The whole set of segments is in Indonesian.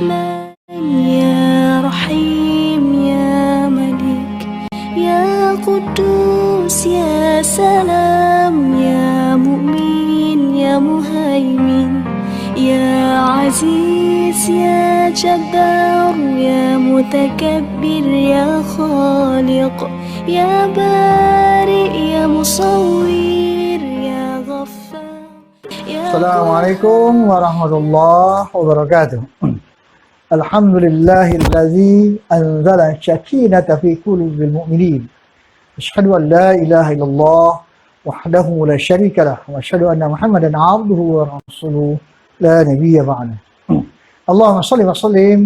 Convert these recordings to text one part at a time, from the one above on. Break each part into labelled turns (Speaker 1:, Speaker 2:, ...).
Speaker 1: رحمن يا رحيم يا ملك يا قدوس يا سلام يا مؤمن يا مهيمن يا عزيز يا جبار يا متكبر يا خالق يا بارئ يا مصور يا غفار
Speaker 2: السلام عليكم ورحمة الله وبركاته. الحمد لله الذي أنزل السكينة في قلوب المؤمنين. أشهد أن لا إله إلا الله وحده لا شريك له وأشهد أن محمدا عبده ورسوله لا نبي بعده. اللهم صل وسلم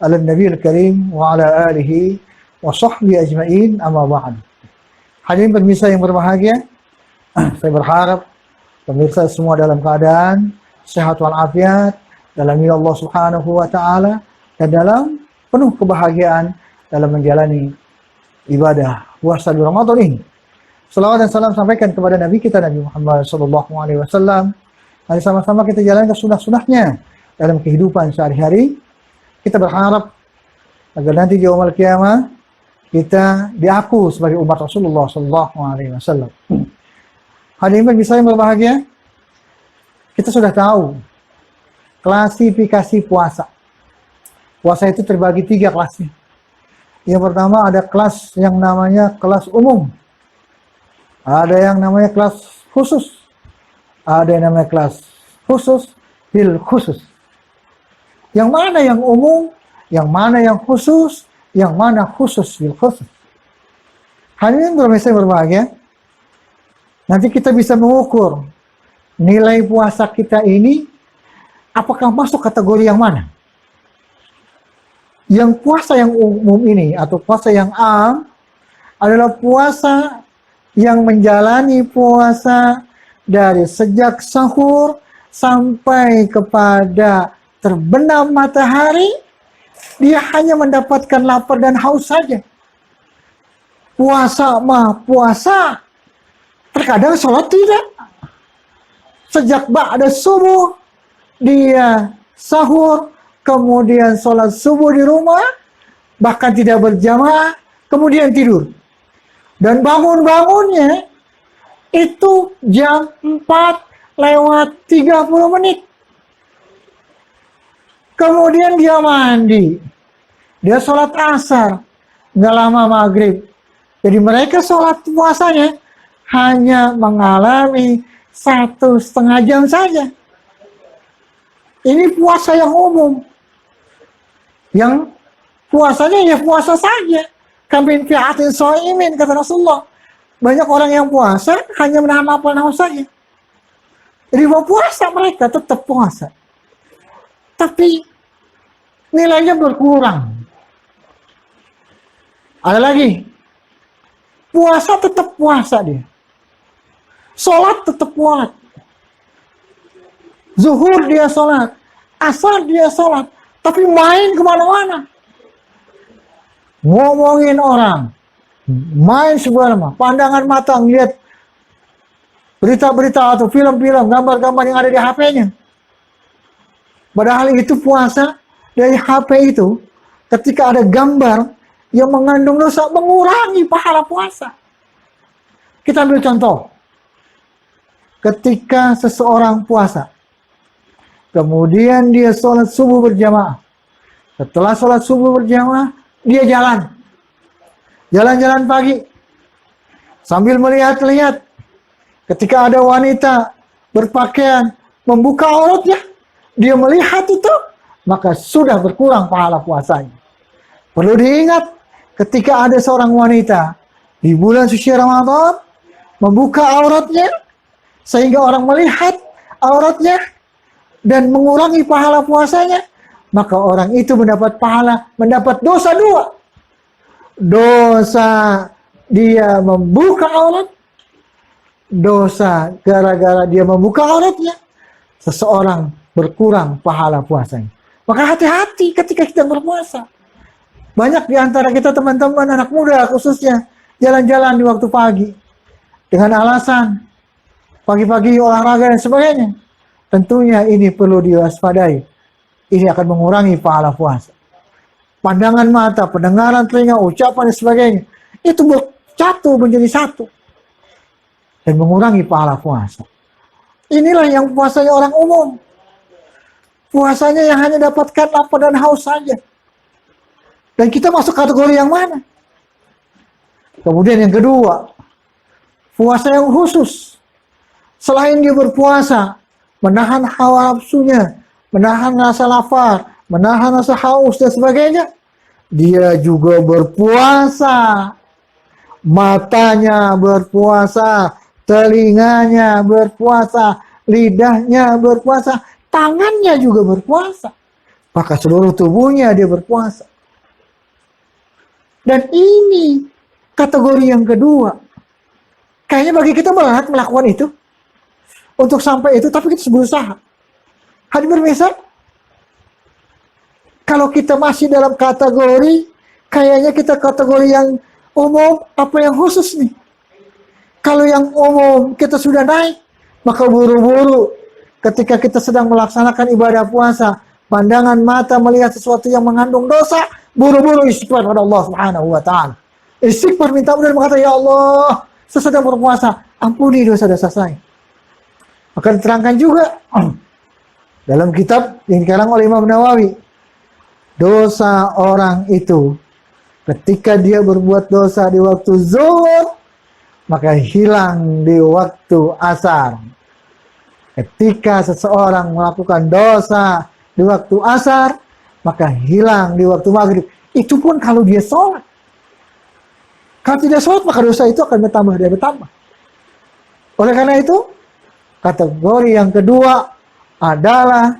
Speaker 2: على النبي الكريم وعلى آله وصحبه أجمعين. Amma ba'd. Hadirin pemirsa yang berbahagia, saya berharap pemirsa semua dalam keadaan sehat walafiat, dalam ilmu Allah Subhanahu wa taala, dan dalam penuh kebahagiaan dalam menjalani ibadah puasa di Ramadan ini. Salawat dan salam sampaikan kepada Nabi kita Nabi Muhammad sallallahu alaihi wasallam. Mari sama-sama kita jalankan sunah-sunahnya dalam kehidupan sehari-hari. Kita berharap agar nanti di yaumul qiyamah kita diaku sebagai umat Rasulullah sallallahu alaihi wasallam. Hadirin pemirsa yang berbahagia, kita sudah tahu klasifikasi puasa. Puasa itu terbagi 3 kelasnya. Yang pertama ada kelas yang namanya kelas umum. Ada yang namanya kelas khusus. Ada yang namanya kelas khusus bil khusus. Yang mana yang umum, yang mana yang khusus, yang mana khusus bil khusus. Hadirin pemirsa yang berbahagia, nanti kita bisa mengukur nilai puasa kita ini apakah masuk kategori yang mana. Yang puasa yang umum ini atau puasa yang am adalah puasa yang menjalani puasa dari sejak sahur sampai kepada terbenam matahari, dia hanya mendapatkan lapar dan haus saja. Puasa mah puasa, terkadang sholat tidak. Sejak ba'da subuh, dia sahur, kemudian sholat subuh di rumah, bahkan tidak berjamaah, kemudian tidur. Dan bangun-bangunnya itu jam 4:30. Kemudian dia mandi, dia sholat asar, nggak lama maghrib. Jadi mereka sholat puasanya hanya mengalami 1,5 jam saja. Ini puasa yang umum. Yang puasanya ya puasa saja. Kamin fi'atin sha'imin, kata Rasulullah. Banyak orang yang puasa hanya menahan lapar haus saja. Jadi mau puasa mereka tetap puasa. Tapi nilainya berkurang. Ada lagi. Puasa tetap puasa dia. Sholat tetap sholat. Zuhur dia sholat. Asar dia sholat. Tapi main kemana-mana. Ngomongin orang. Main sebenarnya. Pandangan mata ngeliat berita-berita atau film-film, gambar-gambar yang ada di HP-nya. Padahal itu puasa dari HP itu. Ketika ada gambar yang mengandung dosa, mengurangi pahala puasa. Kita ambil contoh. Ketika seseorang puasa, kemudian dia sholat subuh berjamaah. Setelah sholat subuh berjamaah, dia jalan. Jalan-jalan pagi. Sambil melihat-lihat. Ketika ada wanita berpakaian, membuka auratnya, dia melihat itu, maka sudah berkurang pahala puasanya. Perlu diingat, ketika ada seorang wanita di bulan suci Ramadan, membuka auratnya, sehingga orang melihat auratnya dan mengurangi pahala puasanya, maka orang itu mendapat pahala, mendapat dosa 2. Dosa dia membuka aurat, dosa gara-gara dia membuka auratnya, seseorang berkurang pahala puasanya. Maka hati-hati ketika kita berpuasa. Banyak di antara kita teman-teman anak muda khususnya jalan-jalan di waktu pagi dengan alasan pagi-pagi olahraga dan sebagainya. Tentunya ini perlu diwaspadai. ini akan mengurangi pahala puasa. Pandangan mata, pendengaran telinga, ucapan dan sebagainya, itu bercatu menjadi satu dan mengurangi pahala puasa. Inilah yang puasanya orang umum. Puasanya yang hanya dapatkan lapar dan haus saja. Dan kita masuk kategori yang mana? Kemudian yang kedua, puasa yang khusus. Selain dia berpuasa, menahan hawa nafsunya, menahan rasa lapar, menahan rasa haus dan sebagainya, dia juga berpuasa. Matanya berpuasa, telinganya berpuasa, lidahnya berpuasa, tangannya juga berpuasa. Maka seluruh tubuhnya dia berpuasa. Dan ini kategori yang kedua. Kayaknya bagi kita berat melakukan itu. Untuk sampai itu, tapi kita berusaha. Hadirin pemirsa, kalau kita masih dalam kategori, kayaknya kita kategori yang umum, apa yang khusus nih? Kalau yang umum kita sudah naik, maka buru-buru ketika kita sedang melaksanakan ibadah puasa, pandangan mata melihat sesuatu yang mengandung dosa, buru-buru istighfar kepada Allah Subhanahu wa taala. Istighfar, minta ampun dan mengatakan, ya Allah, saya sedang berpuasa, ampuni dosa-dosa saya. Akan diterangkan juga dalam kitab yang dikarang oleh Imam Nawawi, dosa orang itu ketika dia berbuat dosa di waktu zuhur, maka hilang di waktu asar. Ketika seseorang melakukan dosa di waktu asar, maka hilang di waktu maghrib. Itu pun kalau dia sholat. Kalau tidak sholat, maka dosa itu akan bertambah dan bertambah. Oleh karena itu, kategori yang kedua adalah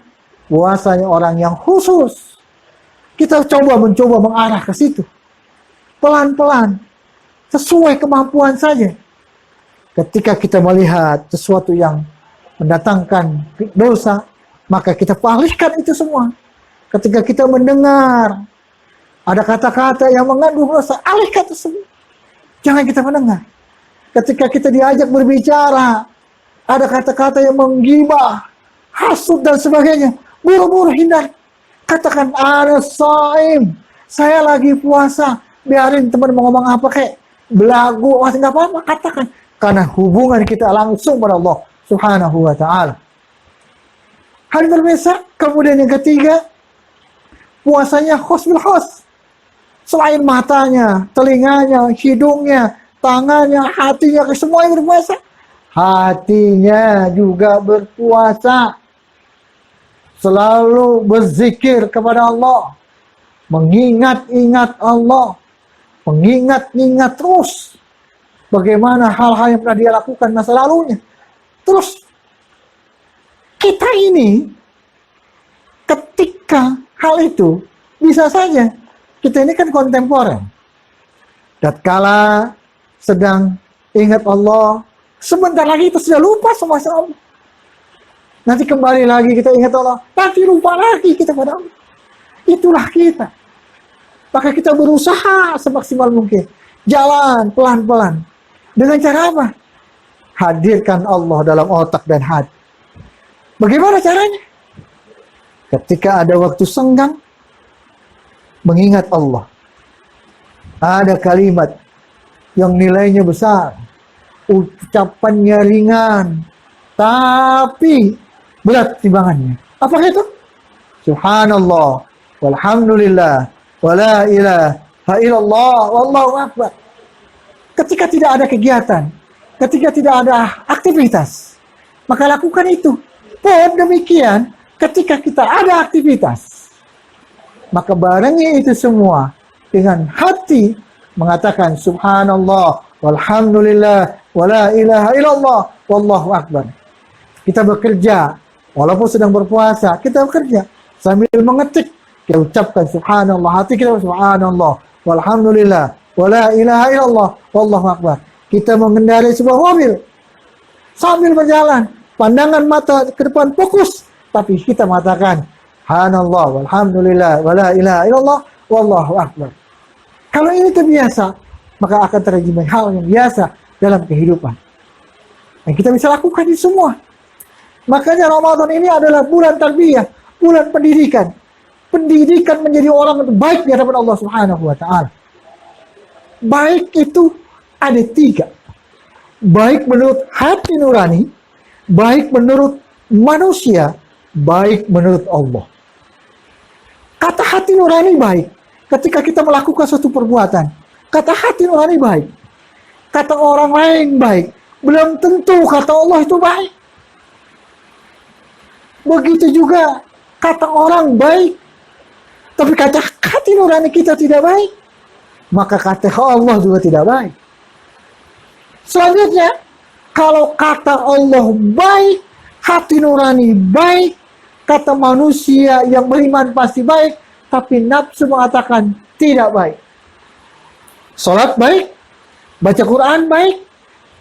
Speaker 2: puasanya orang yang khusus. Kita mencoba mengarah ke situ. Pelan-pelan. Sesuai kemampuan saja. Ketika kita melihat sesuatu yang mendatangkan dosa, maka kita palingkan itu semua. Ketika kita mendengar ada kata-kata yang mengandung dosa, alihkan tersebut. Jangan kita mendengar. Ketika kita diajak berbicara, ada kata-kata yang menggibah, hasud dan sebagainya, buru-buru hindar. Katakan, ana shaim, saya lagi puasa. Biarin teman mau ngomong apa kek, belagu, masih nggak apa-apa, katakan. Karena hubungan kita langsung pada Allah Subhanahu wa ta'ala. Hal berbeda. Kemudian yang ketiga, puasanya khos bil khos. Selain matanya, telinganya, hidungnya, tangannya, hatinya, semuanya berpuasa. Hatinya juga berpuasa. Selalu berzikir kepada Allah. Mengingat-ingat Allah. Mengingat-ingat terus. Bagaimana hal-hal yang pernah dia lakukan masa lalunya. Terus, kita ini, ketika hal itu, bisa saja. Kita ini kan kontemporer. Tatkala sedang ingat Allah, sebentar lagi kita sudah lupa semua Allah. Nanti kembali lagi kita ingat Allah, nanti lupa lagi kita pada Allah. Itulah kita. Maka kita berusaha semaksimal mungkin. Jalan pelan-pelan. Dengan cara apa? Hadirkan Allah dalam otak dan hati. Bagaimana caranya? Ketika ada waktu senggang, mengingat Allah. Ada kalimat yang nilainya besar. Ucapannya ringan. Tapi berat timbangannya. Apa itu? Subhanallah. Walhamdulillah. Wala ilaha illallah. Wallahu akbar. Ketika tidak ada kegiatan. Ketika tidak ada aktivitas. Maka lakukan itu. Pun demikian. Ketika kita ada aktivitas. Maka barengi itu semua. Dengan hati. Mengatakan Subhanallah. Walhamdulillah. Wala ilaha illallah. Wallahu akbar. Kita bekerja. Walaupun sedang berpuasa. Kita bekerja. Sambil mengetik. Kita ucapkan Subhanallah. Hati kita Subhanallah. Walhamdulillah. Wala ilaha illallah. Wallahu akbar. Kita mengendarai sebuah mobil. Sambil berjalan. Pandangan mata ke depan fokus. Tapi kita mengatakan Subhanallah. Walhamdulillah. Wala ilaha illallah. Wallahu akbar. Kalau ini terbiasa. Maka akan terjadi hal yang biasa dalam kehidupan. Dan kita bisa lakukan ini semua. Makanya Ramadan ini adalah bulan tarbiyah. Bulan pendidikan. pendidikan menjadi orang baik di hadapan Allah Subhanahu wa Ta'ala. Baik itu ada 3. Baik menurut hati nurani, baik menurut manusia, baik menurut Allah. Kata hati nurani baik ketika kita melakukan suatu perbuatan. Kata hati nurani baik. Kata orang lain baik. Belum tentu kata Allah itu baik. Begitu juga kata orang baik, tapi kata hati nurani kita tidak baik, maka kata Allah juga tidak baik. Selanjutnya, kalau kata Allah baik, hati nurani baik, kata manusia yang beriman pasti baik, tapi nafsu mengatakan tidak baik. Salat baik, baca Quran baik,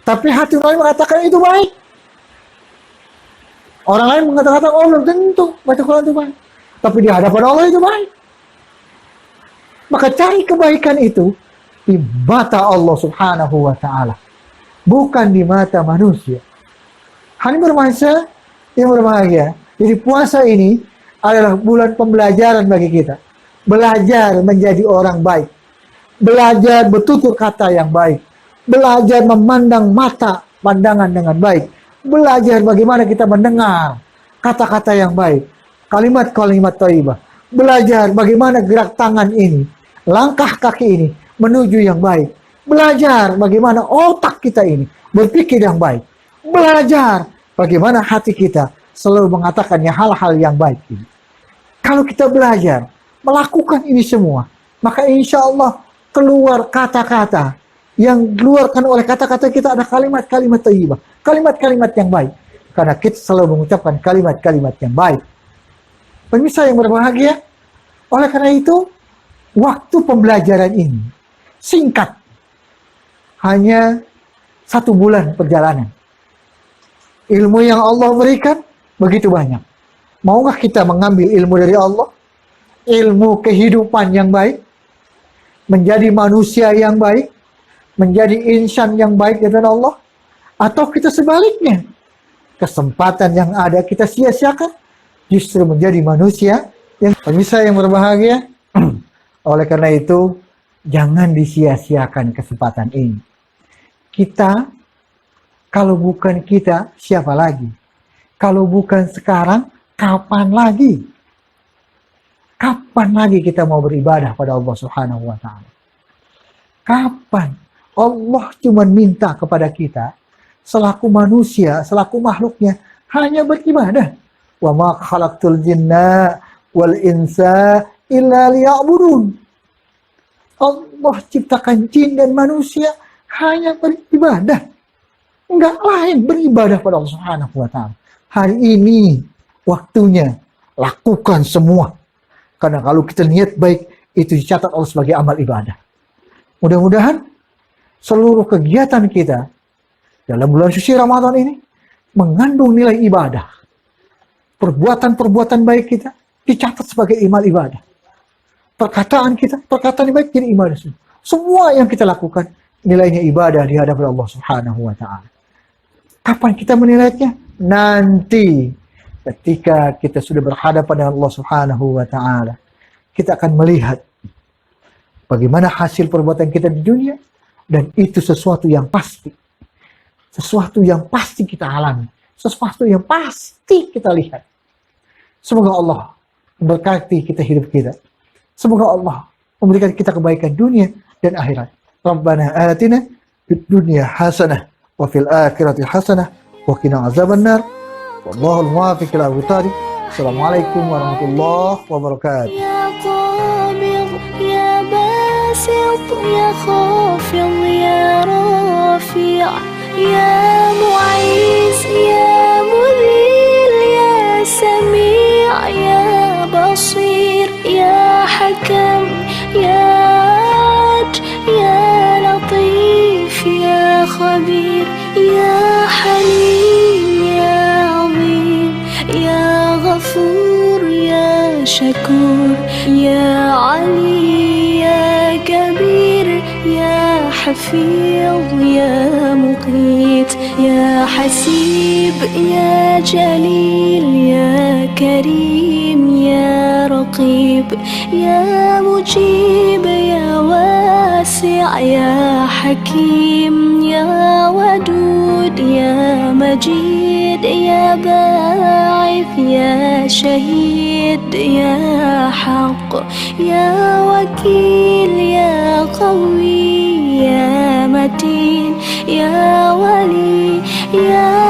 Speaker 2: tapi hati nurani mengatakan itu baik. Orang lain mengatakan, oh belum tentu baca Quran itu baik, tapi di hadapan Allah itu baik. Maka cari kebaikan itu di mata Allah Subhanahu wa Ta'ala, bukan di mata manusia. Hani bermasa yang berbahagia. Jadi puasa ini adalah bulan pembelajaran bagi kita. Belajar menjadi orang baik. Belajar bertutur kata yang baik. Belajar memandang mata pandangan dengan baik. Belajar bagaimana kita mendengar kata-kata yang baik. Kalimat-kalimat thayyibah. Belajar bagaimana gerak tangan ini, langkah kaki ini menuju yang baik. Belajar bagaimana otak kita ini berpikir yang baik. Belajar bagaimana hati kita selalu mengatakan hal-hal yang baik ini. Kalau kita belajar melakukan ini semua, maka insya Allah keluar kata-kata yang keluarkan oleh kata-kata kita ada kalimat-kalimat thayyibah, kalimat-kalimat yang baik. Karena kita selalu mengucapkan kalimat-kalimat yang baik. Pemirsa yang berbahagia, oleh karena itu waktu pembelajaran ini singkat, hanya 1 bulan perjalanan. Ilmu yang Allah berikan begitu banyak. Maukah kita mengambil ilmu dari Allah? Ilmu kehidupan yang baik, menjadi manusia yang baik, menjadi insan yang baik dari Allah? Atau kita sebaliknya, kesempatan yang ada kita sia-siakan, justru menjadi manusia yang pemirsa yang berbahagia. Oleh karena itu, jangan disia-siakan kesempatan ini. Kita, kalau bukan kita, siapa lagi? Kalau bukan sekarang, kapan lagi? Kapan lagi kita mau beribadah pada Allah Subhanahu wa Ta'ala? Kapan? Allah cuma minta kepada kita, selaku manusia, selaku makhluknya, hanya beribadah. Wa ma khalaqtul jinna wal insa illa liya'budun. Allah ciptakan jin dan manusia hanya beribadah. Enggak lain, beribadah pada Allah Subhanahu wa Ta'ala. Hari ini waktunya lakukan semua. Karena kalau kita niat baik, itu dicatat Allah sebagai amal ibadah. Mudah-mudahan seluruh kegiatan kita dalam bulan suci Ramadan ini mengandung nilai ibadah. Perbuatan-perbuatan baik kita dicatat sebagai amal ibadah. Perkataan kita, perkataan yang baik jadi ibadah. Semua yang kita lakukan nilainya ibadah di hadapan Allah Subhanahu wa Ta'ala. Kapan kita menilainya? Nanti ketika kita sudah berhadapan dengan Allah Subhanahu wa Ta'ala, kita akan melihat bagaimana hasil perbuatan kita di dunia, dan itu sesuatu yang pasti. Sesuatu yang pasti kita alami. Sesuatu yang pasti kita lihat. Semoga Allah memberkati kita hidup kita. Semoga Allah memberikan kita kebaikan dunia dan akhirat. Rabbana atina fid dunya hasanah wa fil akhirati hasanah wa qina azabannar. Wallahul muwaffiq ila aqwamit. Assalamualaikum warahmatullahi wabarakatuh.
Speaker 1: يا قابض يا باسط يا خافض يا رافع يا معز يا مذل يا سميع يا بصير يا حكم يا عدل يا لطيف يا خبير يا حليم يا عظيم يا غفور يا شكور يا علي يا كبير يا حفيظ يا مقيت يا حسيب يا جليل يا كريم يا رقيب رقيب يا مجيب يا واسع يا حكيم يا ودود يا مجيد يا باعث يا شهيد يا حق يا وكيل يا قوي يا متين يا ولي يا